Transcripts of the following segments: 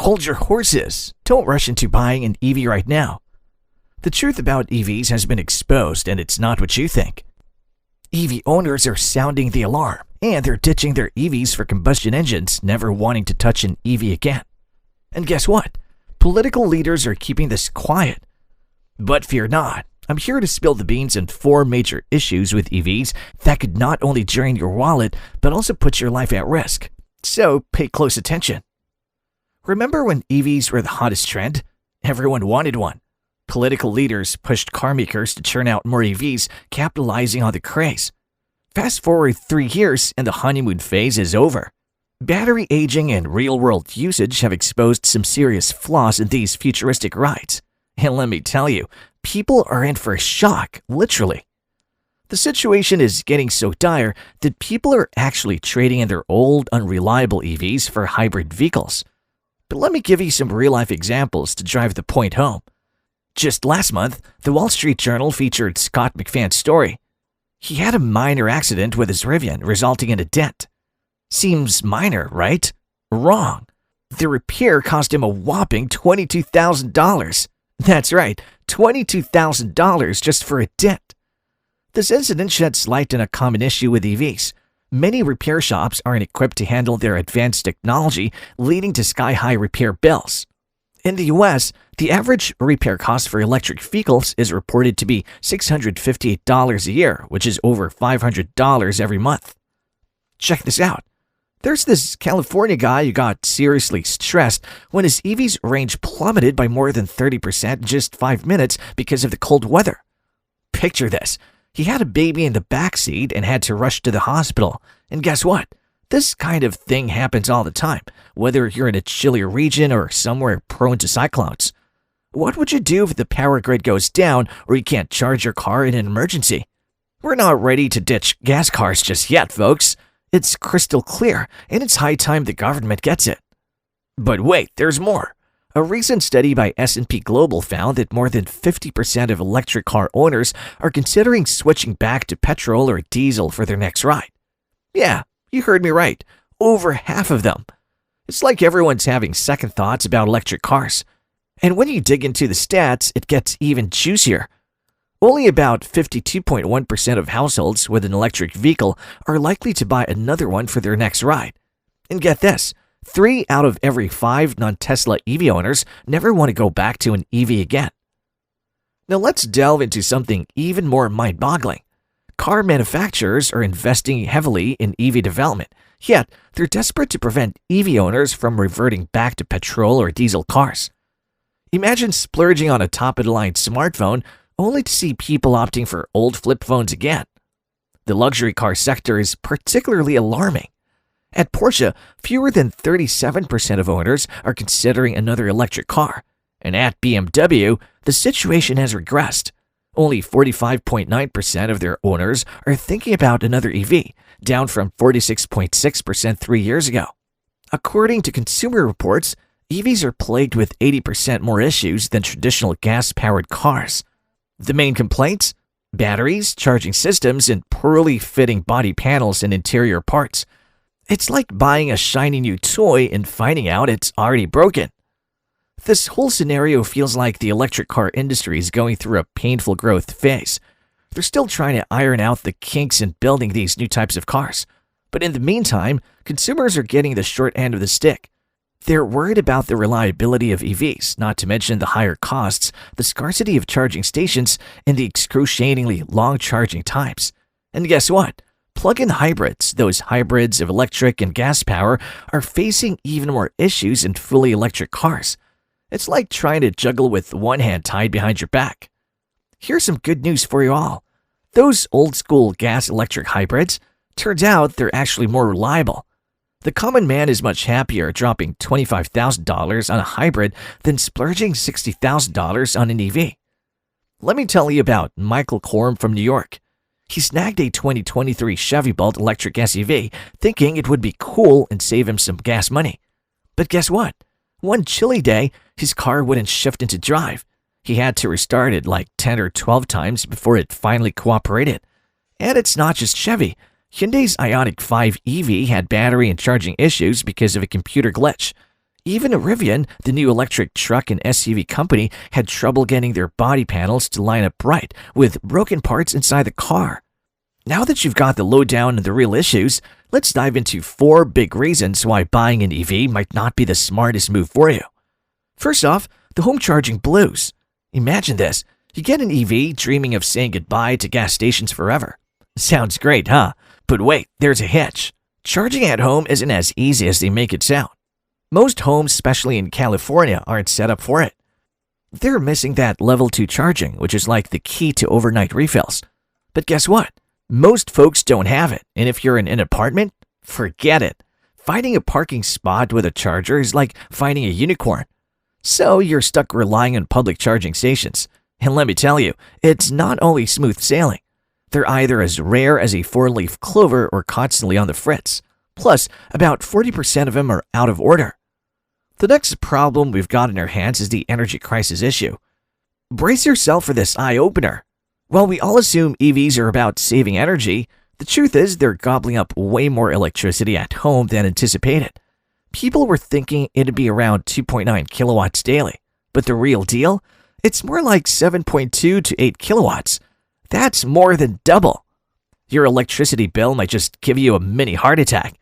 Hold your horses. Don't rush into buying an EV right now. The truth about EVs has been exposed, and it's not what you think. EV owners are sounding the alarm, and they're ditching their EVs for combustion engines, never wanting to touch an EV again. And guess what? Political leaders are keeping this quiet. But fear not. I'm here to spill the beans on 4 major issues with EVs that could not only drain your wallet, but also put your life at risk. So pay close attention. Remember when EVs were the hottest trend? Everyone wanted one. Political leaders pushed car makers to churn out more EVs, capitalizing on the craze. Fast forward 3 years and the honeymoon phase is over. Battery aging and real-world usage have exposed some serious flaws in these futuristic rides. And let me tell you, people are in for a shock, literally. The situation is getting so dire that people are actually trading in their old, unreliable EVs for hybrid vehicles. But let me give you some real-life examples to drive the point home. Just last month, the Wall Street Journal featured Scott McFann's story. He had a minor accident with his Rivian, resulting in a dent. Seems minor, right? Wrong. The repair cost him a whopping $22,000. That's right, $22,000 just for a dent. This incident sheds light on a common issue with EVs. Many repair shops aren't equipped to handle their advanced technology, leading to sky-high repair bills. In the US, the average repair cost for electric vehicles is reported to be $658 a year, which is over $500 every month. Check this out. There's this California guy who got seriously stressed when his EV's range plummeted by more than 30% in just 5 minutes because of the cold weather. Picture this. He had a baby in the backseat and had to rush to the hospital. And guess what? This kind of thing happens all the time, whether you're in a chillier region or somewhere prone to cyclones. What would you do if the power grid goes down or you can't charge your car in an emergency? We're not ready to ditch gas cars just yet, folks. It's crystal clear, and it's high time the government gets it. But wait, there's more. A recent study by S&P Global found that more than 50% of electric car owners are considering switching back to petrol or diesel for their next ride. Yeah, you heard me right. Over half of them. It's like everyone's having second thoughts about electric cars. And when you dig into the stats, it gets even juicier. Only about 52.1% of households with an electric vehicle are likely to buy another one for their next ride. And get this, 3 out of every 5 non-Tesla EV owners never want to go back to an EV again. Now let's delve into something even more mind-boggling. Car manufacturers are investing heavily in EV development, yet they're desperate to prevent EV owners from reverting back to petrol or diesel cars. Imagine splurging on a top-of-the-line smartphone only to see people opting for old flip phones again. The luxury car sector is particularly alarming. At Porsche, fewer than 37% of owners are considering another electric car. And at BMW, the situation has regressed. Only 45.9% of their owners are thinking about another EV, down from 46.6% 3 years ago. According to Consumer Reports, EVs are plagued with 80% more issues than traditional gas-powered cars. The main complaints? Batteries, charging systems, and poorly fitting body panels and interior parts. It's like buying a shiny new toy and finding out it's already broken. This whole scenario feels like the electric car industry is going through a painful growth phase. They're still trying to iron out the kinks in building these new types of cars. But in the meantime, consumers are getting the short end of the stick. They're worried about the reliability of EVs, not to mention the higher costs, the scarcity of charging stations, and the excruciatingly long charging times. And guess what? Plug-in hybrids, those hybrids of electric and gas power, are facing even more issues than fully electric cars. It's like trying to juggle with one hand tied behind your back. Here's some good news for you all. Those old-school gas-electric hybrids, turns out they're actually more reliable. The common man is much happier dropping $25,000 on a hybrid than splurging $60,000 on an EV. Let me tell you about Michael Korm from New York. He snagged a 2023 Chevy Bolt electric SUV, thinking it would be cool and save him some gas money. But guess what? One chilly day, his car wouldn't shift into drive. He had to restart it like 10 or 12 times before it finally cooperated. And it's not just Chevy. Hyundai's Ioniq 5 EV had battery and charging issues because of a computer glitch. Even Rivian, the new electric truck and SUV company, had trouble getting their body panels to line up right with broken parts inside the car. Now that you've got the lowdown and the real issues, let's dive into 4 big reasons why buying an EV might not be the smartest move for you. First off, the home charging blues. Imagine this. You get an EV dreaming of saying goodbye to gas stations forever. Sounds great, huh? But wait, there's a hitch. Charging at home isn't as easy as they make it sound. Most homes, especially in California, aren't set up for it. They're missing that level 2 charging, which is like the key to overnight refills. But guess what? Most folks don't have it, and if you're in an apartment, forget it. Finding a parking spot with a charger is like finding a unicorn. So you're stuck relying on public charging stations. And let me tell you, it's not always smooth sailing. They're either as rare as a 4-leaf clover or constantly on the fritz. Plus, about 40% of them are out of order. The next problem we've got in our hands is the energy crisis issue. Brace yourself for this eye-opener. While we all assume EVs are about saving energy, the truth is they're gobbling up way more electricity at home than anticipated. People were thinking it'd be around 2.9 kilowatts daily, but the real deal? It's more like 7.2 to 8 kilowatts. That's more than double. Your electricity bill might just give you a mini heart attack.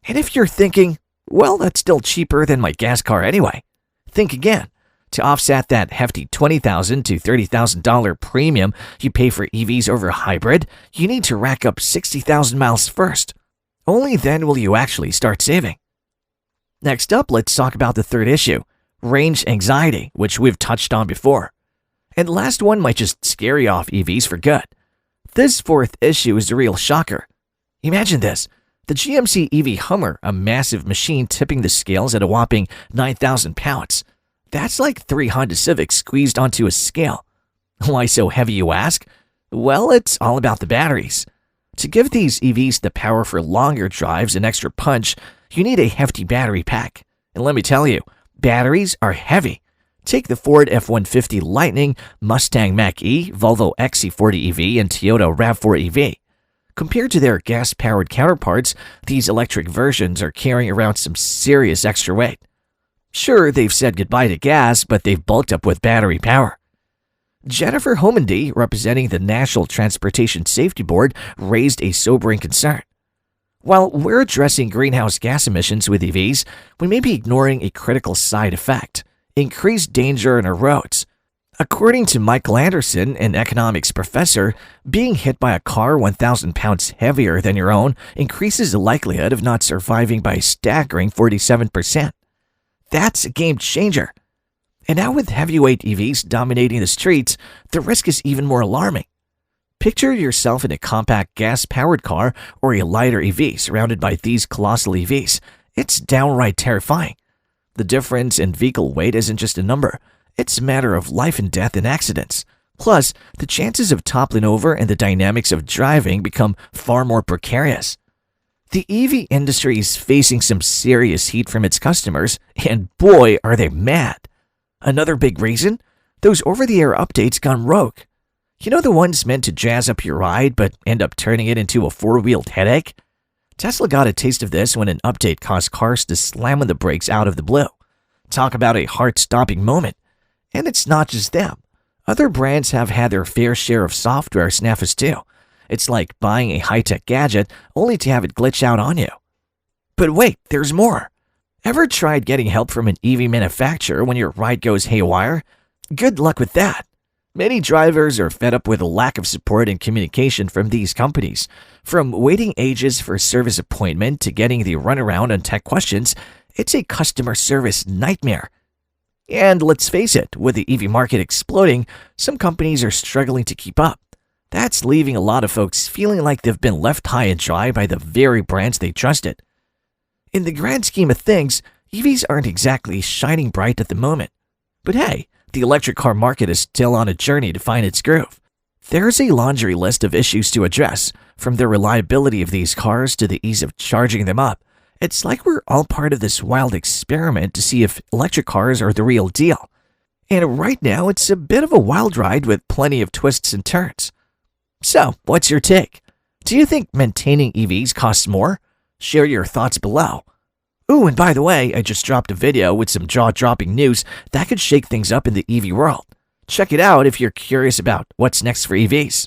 And if you're thinking, well, that's still cheaper than my gas car anyway, think again. To offset that hefty $20,000 to $30,000 premium you pay for EVs over hybrid, you need to rack up 60,000 miles first. Only then will you actually start saving. Next up, let's talk about the third issue, range anxiety, which we've touched on before. And the last one might just scare you off EVs for good. This fourth issue is the real shocker. Imagine this. The GMC EV Hummer, a massive machine tipping the scales at a whopping 9,000 pounds. That's like 3 Honda Civics squeezed onto a scale. Why so heavy, you ask? Well, it's all about the batteries. To give these EVs the power for longer drives and extra punch, you need a hefty battery pack. And let me tell you, batteries are heavy. Take the Ford F-150 Lightning, Mustang Mach-E, Volvo XC40 EV, and Toyota RAV4 EV. Compared to their gas-powered counterparts, these electric versions are carrying around some serious extra weight. Sure, they've said goodbye to gas, but they've bulked up with battery power. Jennifer Homendy, representing the National Transportation Safety Board, raised a sobering concern. While we're addressing greenhouse gas emissions with EVs, we may be ignoring a critical side effect: increased danger on our roads. According to Michael Anderson, an economics professor, being hit by a car 1,000 pounds heavier than your own increases the likelihood of not surviving by a staggering 47%. That's a game changer. And now with heavyweight EVs dominating the streets, the risk is even more alarming. Picture yourself in a compact gas-powered car or a lighter EV surrounded by these colossal EVs. It's downright terrifying. The difference in vehicle weight isn't just a number. It's a matter of life and death in accidents. Plus, the chances of toppling over and the dynamics of driving become far more precarious. The EV industry is facing some serious heat from its customers, and boy, are they mad. Another big reason? Those over-the-air updates gone rogue. You know, the ones meant to jazz up your ride but end up turning it into a four-wheeled headache? Tesla got a taste of this when an update caused cars to slam on the brakes out of the blue. Talk about a heart-stopping moment. And it's not just them. Other brands have had their fair share of software snafus too. It's like buying a high-tech gadget only to have it glitch out on you. But wait, there's more. Ever tried getting help from an EV manufacturer when your ride goes haywire? Good luck with that. Many drivers are fed up with a lack of support and communication from these companies. From waiting ages for a service appointment to getting the runaround on tech questions, it's a customer service nightmare. And let's face it, with the EV market exploding, some companies are struggling to keep up. That's leaving a lot of folks feeling like they've been left high and dry by the very brands they trusted. In the grand scheme of things, EVs aren't exactly shining bright at the moment. But hey, the electric car market is still on a journey to find its groove. There's a laundry list of issues to address, from the reliability of these cars to the ease of charging them up. It's like we're all part of this wild experiment to see if electric cars are the real deal. And right now, it's a bit of a wild ride with plenty of twists and turns. So, what's your take? Do you think maintaining EVs costs more? Share your thoughts below. Ooh, and by the way, I just dropped a video with some jaw-dropping news that could shake things up in the EV world. Check it out if you're curious about what's next for EVs.